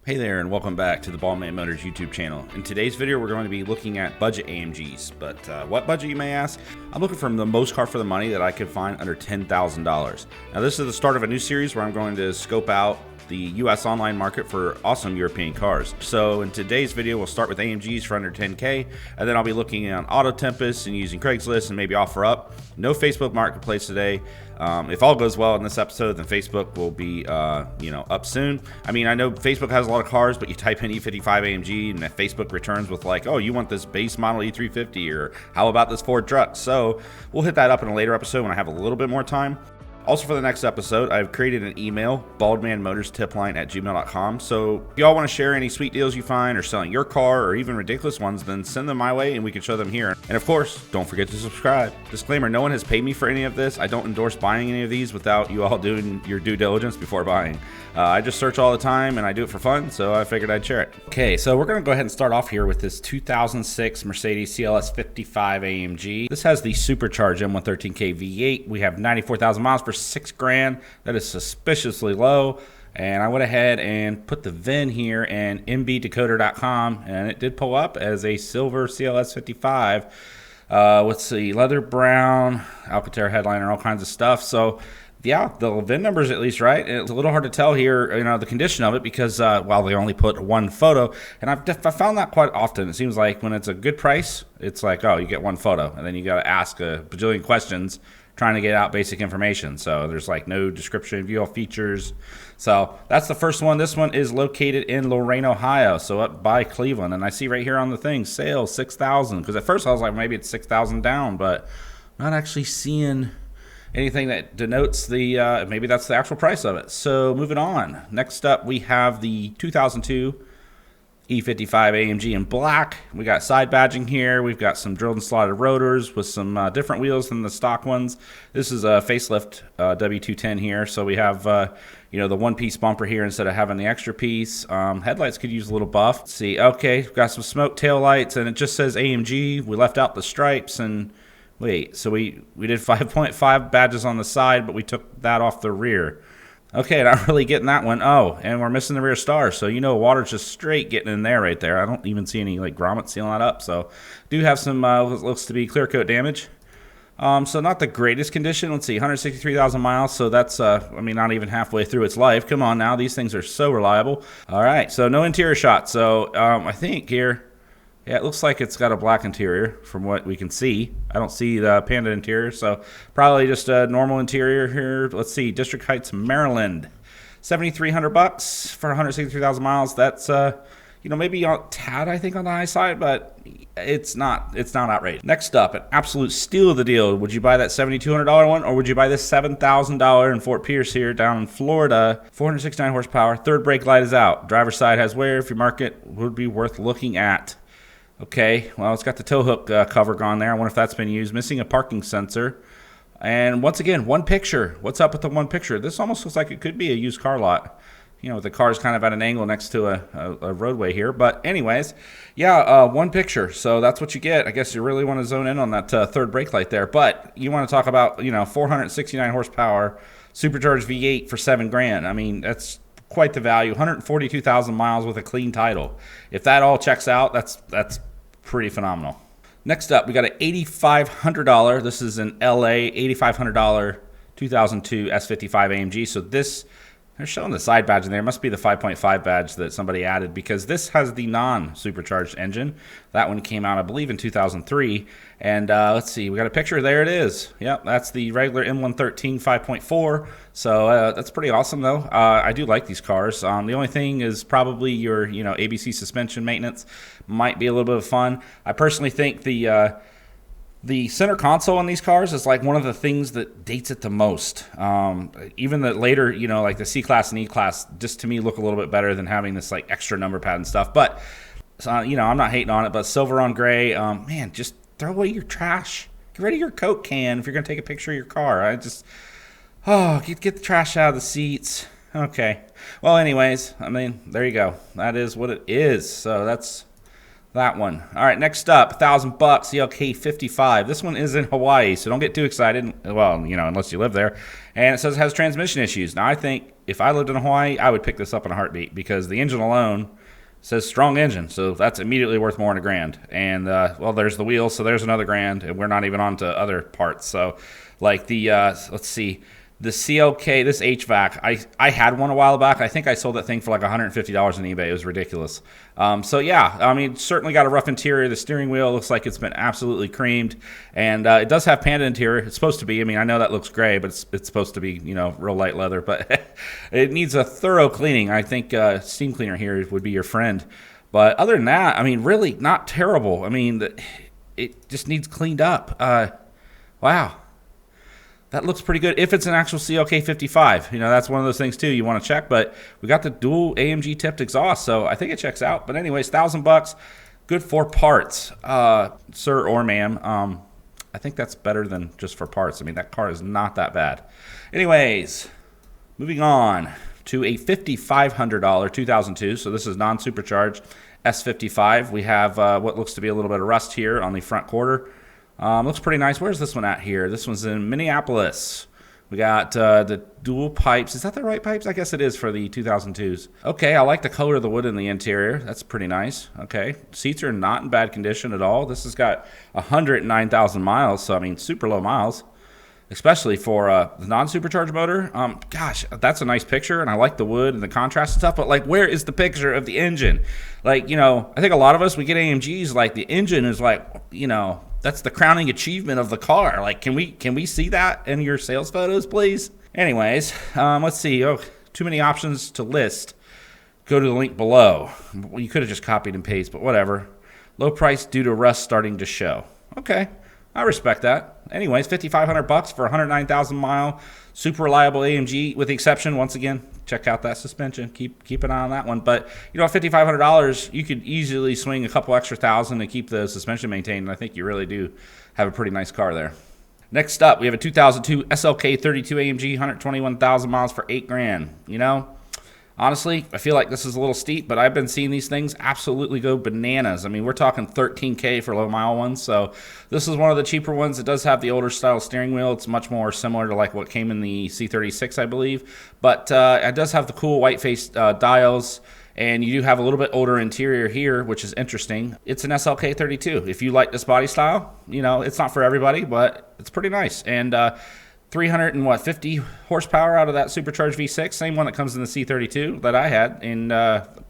Hey there, and welcome back to the Ballman Motors YouTube channel. In today's video, we're going to be looking at budget AMGs. But what budget, you may ask? I'm looking for the most car for the money that I could find under $10,000. Now, this is the start of a new series where I'm going to scope out the US online market for awesome European cars. So in today's video, we'll start with AMGs for under 10K, and then I'll be looking on Auto Tempest and using Craiglist and maybe OfferUp. No Facebook Marketplace today. If all goes well in this episode, then Facebook will be up soon. I mean, I know Facebook has a lot of cars, but you type in E55 AMG and Facebook returns with like, oh, you want this base model E350, or how about this Ford truck? So we'll hit that up in a later episode when I have a little bit more time. Also, for the next episode, I've created an email, baldmanmotorstipline@gmail.com. So if y'all want to share any sweet deals you find, or selling your car, or even ridiculous ones, then send them my way and we can show them here. And of course, don't forget to subscribe. Disclaimer, no one has paid me for any of this. I don't endorse buying any of these without you all doing your due diligence before buying. I just search all the time and I do it for fun, so I figured I'd share it. Okay, so we're going to go ahead and start off here with this 2006 Mercedes CLS 55 AMG. This has the supercharged M113K V8. We have 94,000 miles for $6,000. That is suspiciously low. And I went ahead and put the VIN here in mbdecoder.com, and it did pull up as a silver CLS 55 with the leather brown, Alcantara headliner, all kinds of stuff. So yeah, the VIN number is at least right. It's a little hard to tell here, the condition of it, because well, they only put one photo, and I've found that quite often. It seems like when it's a good price, it's like, oh, you get one photo, and then you got to ask a bajillion questions trying to get out basic information. So there's like no description of all features. So that's the first one. This one is located in Lorain, Ohio, so up by Cleveland. And I see right here on the thing, sales 6,000. Because at first I was like, maybe it's 6,000 down, but I'm not actually seeing anything that denotes the maybe that's the actual price of it. So moving on. Next up, we have the 2002 E55 AMG in black. We got side badging here. We've got some drilled and slotted rotors with some different wheels than the stock ones. This is a facelift W210 here. So we have the one-piece bumper here instead of having the extra piece. Headlights could use a little buff. Let's see, okay, we've got some smoke tail lights, and it just says AMG. We left out the stripes, and wait, so we did 5.5 badges on the side, but we took that off the rear. Okay, not really getting that one. Oh, and we're missing the rear star, so water's just straight getting in there right there. I don't even see any like grommet sealing that up. So do have some looks to be clear coat damage. So not the greatest condition. Let's see, 163,000 miles. So that's not even halfway through its life. Come on now, these things are so reliable. All right, so no interior shot. So I think here, yeah, it looks like it's got a black interior from what we can see. I don't see the Panda interior, so probably just a normal interior here. Let's see, District Heights, Maryland, $7,300 for 163,000 miles. That's maybe a tad, I think, on the high side, but it's not outrageous. Next up, an absolute steal of the deal. Would you buy that $7,200 one, or would you buy this $7,000 in Fort Pierce here down in Florida? 469 horsepower. Third brake light is out. Driver's side has wear. If your market would be worth looking at. Okay, well, it's got the tow hook cover gone there. I wonder if that's been used. Missing a parking sensor. And once again, one picture. What's up with the one picture? This almost looks like it could be a used car lot. The car's kind of at an angle next to a roadway here. But anyways, yeah, one picture. So that's what you get. I guess you really want to zone in on that third brake light there. But you want to talk about, 469 horsepower, supercharged V8 for $7,000. I mean, that's quite the value. 142,000 miles with a clean title. If that all checks out, that's pretty phenomenal. Next up, we got an $8,500. This is an LA $8,500 2002 S55 AMG. So this, they're showing the side badge in there. It must be the 5.5 badge that somebody added, because this has the non-supercharged engine. That one came out, I believe, in 2003. And let's see, we got a picture. There it is. Yep, that's the regular M113 5.4. So that's pretty awesome, though. I do like these cars. The only thing is probably your, ABC suspension maintenance might be a little bit of fun. I personally think the center console on these cars is like one of the things that dates it the most. Even the later, like the C-Class and E-Class, just to me look a little bit better than having this like extra number pad and stuff. But, I'm not hating on it, but silver on gray, man, just throw away your trash. Get rid of your Coke can if you're going to take a picture of your car. Get the trash out of the seats. Okay. Well, anyways, there you go. That is what it is. So that's That one. All right, next up, $1,000 CLK 55. This one is in Hawaii, so don't get too excited. Well, you know, unless you live there. And it says it has transmission issues. Now, I think if I lived in Hawaii, I would pick this up in a heartbeat because the engine alone says strong engine, so that's immediately worth more than $1,000. And well, there's the wheels, so there's another $1,000, and we're not even on to other parts. So, like the let's see. The CLK, this HVAC, I had one a while back. I think I sold that thing for like $150 on eBay. It was ridiculous. So yeah, I mean, certainly got a rough interior. The steering wheel looks like it's been absolutely creamed, and it does have Panda interior. It's supposed to be. I mean, I know that looks gray, but it's supposed to be, you know, real light leather. But it needs a thorough cleaning. I think steam cleaner here would be your friend. But other than that, I mean, really not terrible. I mean, it just needs cleaned up. Wow. That looks pretty good if it's an actual CLK 55. You know, that's one of those things, too, you want to check. But we got the dual AMG tipped exhaust, so I think it checks out. But anyways, $1,000, good for parts, sir or ma'am. I think that's better than just for parts. I mean, that car is not that bad. Anyways, moving on to a $5,500 2002. So this is non-supercharged S55. We have what looks to be a little bit of rust here on the front quarter. Looks pretty nice. Where's this one at here? This one's in Minneapolis. We got the dual pipes. Is that the right pipes? I guess it is for the 2002s. Okay, I like the color of the wood in the interior. That's pretty nice. Okay, seats are not in bad condition at all. This has got 109,000 miles, so I mean super low miles, especially for the non-supercharged motor. Gosh, that's a nice picture, and I like the wood and the contrast and stuff, but like, where is the picture of the engine? Like, you know, I think a lot of us, we get AMGs, like the engine is like, you know, that's the crowning achievement of the car. Like, can we see that in your sales photos, please? Anyways, let's see. Oh, too many options to list. Go to the link below. Well, you could have just copied and pasted, but whatever. Low price due to rust starting to show. Okay, I respect that. Anyways, $5,500 for a 109,000 mile, super reliable AMG. With the exception, once again, check out that suspension. Keep an eye on that one. But you know, $5,500, you could easily swing a couple extra thousand to keep the suspension maintained. And I think you really do have a pretty nice car there. Next up, we have a 2002 SLK 32 AMG, 121,000 miles for $8,000. You know, honestly, I feel like this is a little steep, but I've been seeing these things absolutely go bananas. I mean, we're talking $13K for low mile ones. So this is one of the cheaper ones. It does have the older style steering wheel. It's much more similar to like what came in the C36, I believe. But it does have the cool white face dials. And you do have a little bit older interior here, which is interesting. It's an SLK 32. If you like this body style, you know, it's not for everybody, but it's pretty nice. And 350 horsepower out of that supercharged V6, same one that comes in the C32 that I had, in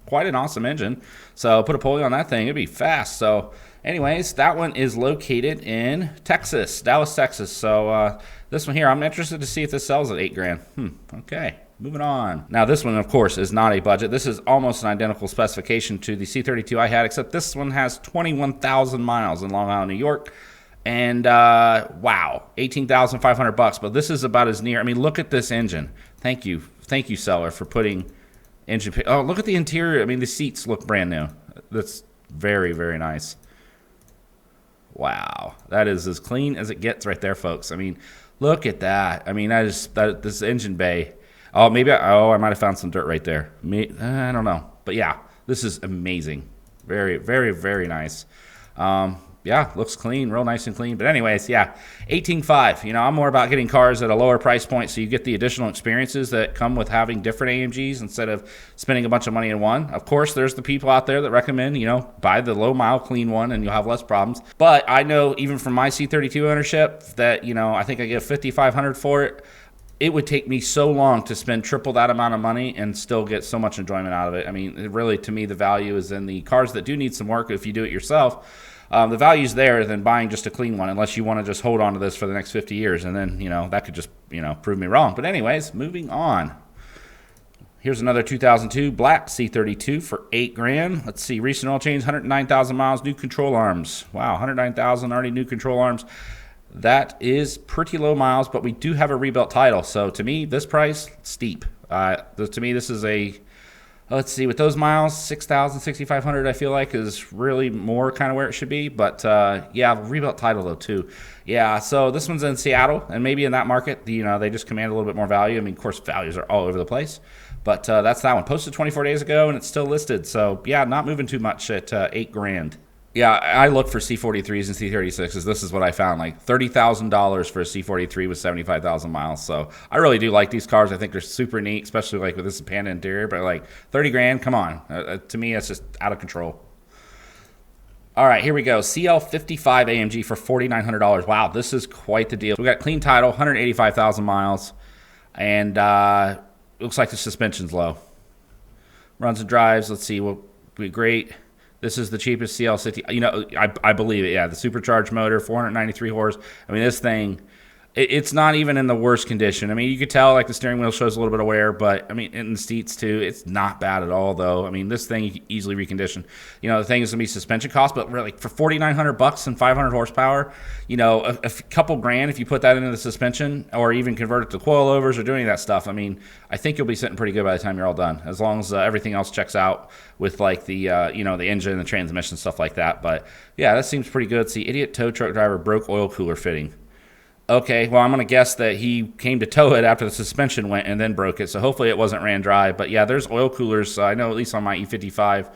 quite an awesome engine. So put a pulley on that thing, it'd be fast. So anyways, that one is located in Texas, Dallas, Texas. So this one here, I'm interested to see if this sells at $8,000. Okay. Moving on. Now this one, of course, is not a budget. This is almost an identical specification to the C32 I had, except this one has 21,000 miles in Long Island, New York. And wow, $18,500. But this is about as near. I mean, look at this engine. Thank you, seller, for putting engine. Oh, look at the interior. I mean, the seats look brand new. That's very, very nice. Wow, that is as clean as it gets right there, folks. I mean, look at that. I mean, this engine bay. Oh, maybe I might have found some dirt right there. I don't know. But yeah, this is amazing. Very, very, very nice. Yeah, looks clean, real nice and clean. But anyways, yeah, $18,500. You know, I'm more about getting cars at a lower price point so you get the additional experiences that come with having different AMGs instead of spending a bunch of money in one. Of course, there's the people out there that recommend, you know, buy the low mile clean one and you'll have less problems. But I know even from my C32 ownership that, you know, I think I get $5,500 for it. It would take me so long to spend triple that amount of money and still get so much enjoyment out of it. I mean, really, to me, the value is in the cars that do need some work if you do it yourself. The value's there than buying just a clean one, unless you want to just hold on to this for the next 50 years. And then, you know, that could just, you know, prove me wrong. But anyways, moving on. Here's another 2002 black C32 for $8,000. Let's see, recent oil change, 109,000 miles, new control arms. Wow, 109,000, already new control arms. That is pretty low miles, but we do have a rebuilt title. So to me, this price, steep. To me, this is a, let's see, with those miles, 6,000, 6,500, I feel like is really more kind of where it should be. But yeah, rebuilt title though too. Yeah, so this one's in Seattle, and maybe in that market, you know, they just command a little bit more value. I mean, of course, values are all over the place. But that's that one. Posted 24 days ago, and it's still listed. So yeah, not moving too much at $8,000. Yeah, I look for C43s and C36s. This is what I found, like $30,000 for a C43 with 75,000 miles. So I really do like these cars. I think they're super neat, especially like with this Panda interior. But like 30 grand, come on. To me, that's just out of control. All right, here we go. CL55 AMG for $4,900. Wow, this is quite the deal. We got clean title, 185,000 miles, and looks like the suspension's low. Runs and drives. Let's see, will be great. This is the cheapest CL60. You know, I believe it. Yeah, the supercharged motor, 493 horse. I mean, this thing, it's not even in the worst condition. I mean, you could tell like the steering wheel shows a little bit of wear, but I mean, in the seats too, it's not bad at all though. I mean, this thing you can easily recondition. You know, the thing is gonna be suspension cost, but really for $4,900 and 500 horsepower, you know, a couple grand if you put that into the suspension or even convert it to coilovers or doing that stuff. I mean, I think you'll be sitting pretty good by the time you're all done, as long as everything else checks out with like the you know, the engine, the transmission, stuff like that. But yeah, that seems pretty good. See, idiot tow truck driver broke oil cooler fitting. Okay, well, I'm going to guess that he came to tow it after the suspension went and then broke it, so hopefully it wasn't ran dry. But yeah, there's oil coolers. I know at least on my E55,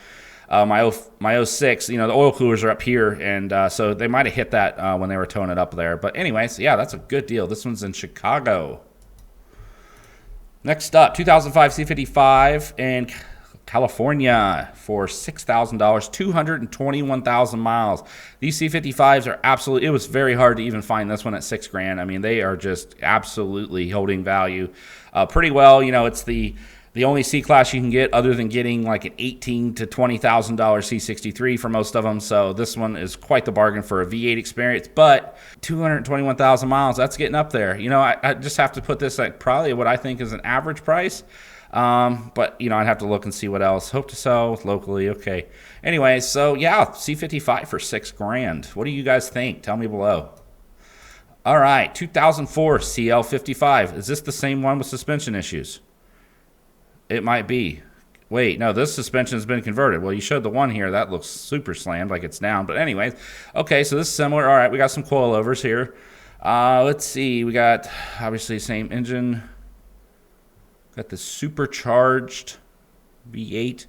my 06, you know, the oil coolers are up here, and so they might have hit that when they were towing it up there. But anyways, yeah, that's a good deal. This one's in Chicago. Next up, 2005 C55 in California for $6,000, 221,000 miles. These C55s are absolutely, it was very hard to even find this one at $6 grand. I mean, they are just absolutely holding value pretty well. You know, it's the only C-Class you can get other than getting like an $18,000 to $20,000 C63 for most of them. So this one is quite the bargain for a V8 experience, but 221,000 miles, that's getting up there. You know, I just have to put this at probably what I think is an average price. But you know, I'd have to look and see what else. Hope to sell locally. Okay. Anyway, so yeah, C55 for $6 grand. What do you guys think? Tell me below. All right, 2004 CL55. Is this the same one with suspension issues? It might be. Wait, no, this suspension has been converted. Well, you showed the one here. That looks super slammed, like it's down. But anyways, okay, so this is similar. All right, we got some coilovers here. Let's see. We got obviously same engine. Got the supercharged V8,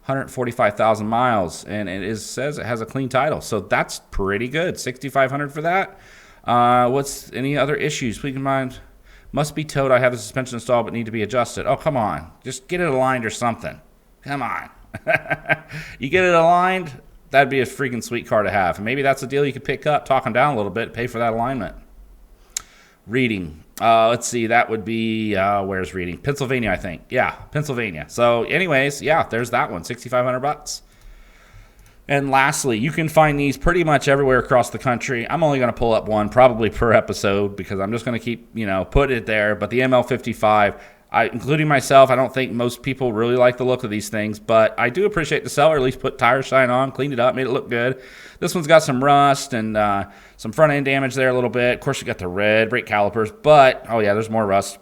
145,000 miles, and it says it has a clean title, so that's pretty good. 6,500 for that. What's any other issues? Please mind. Must be towed. I have the suspension installed, but need to be adjusted. Oh, come on, just get it aligned or something. Come on, you get it aligned. That'd be a freaking sweet car to have. And maybe that's a deal you could pick up, talk them down a little bit, pay for that alignment. Reading. Let's see, that would be, where's reading? Pennsylvania, I think. Yeah, Pennsylvania. So anyways, yeah, there's that one, $6,500. And lastly, you can find these pretty much everywhere across the country. I'm only going to pull up one probably per episode because I'm just going to keep, you know, put it there. But the ML55, including myself, I don't think most people really like the look of these things, but I do appreciate the seller at least put tire shine on, cleaned it up, made it look good. This one's got some rust and some front end damage there a little bit. Of course, you got the red brake calipers, but oh yeah, there's more rust.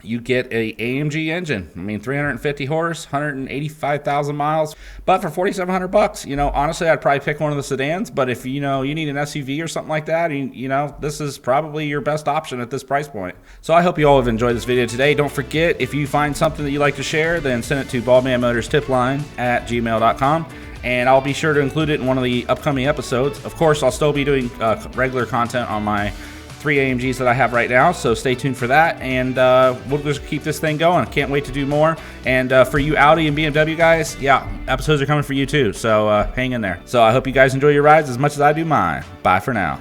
You get a AMG engine. I mean, 350 horse, 185,000 miles, but for $4,700, you know, honestly, I'd probably pick one of the sedans. But if you know you need an SUV or something like that, you know, this is probably your best option at this price point. So I hope you all have enjoyed this video today. Don't forget, if you find something that you'd like to share, then send it to baldmanmotorstipline@gmail.com. And I'll be sure to include it in one of the upcoming episodes. Of course, I'll still be doing regular content on my 3 AMGs that I have right now, so stay tuned for that, and we'll just keep this thing going. Can't wait to do more. And for you Audi and BMW guys, yeah, episodes are coming for you too, so hang in there. So I hope you guys enjoy your rides as much as I do mine. Bye for now.